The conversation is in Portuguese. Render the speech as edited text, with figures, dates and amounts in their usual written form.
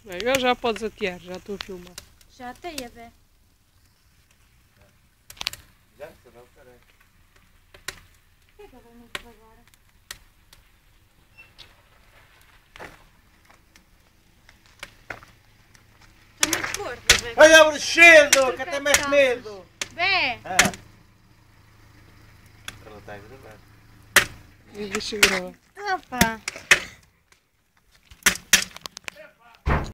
Agora já podes atear, já estou a filmar. Já ateia, Bé. Já, se não, peraí. Por que eu vou muito devagar? Estou muito gorda, Bé. Olha, abre cedo, que até mete medo. Bé! Ah. Ela está a gravar. E deixa eu gravar. Opa!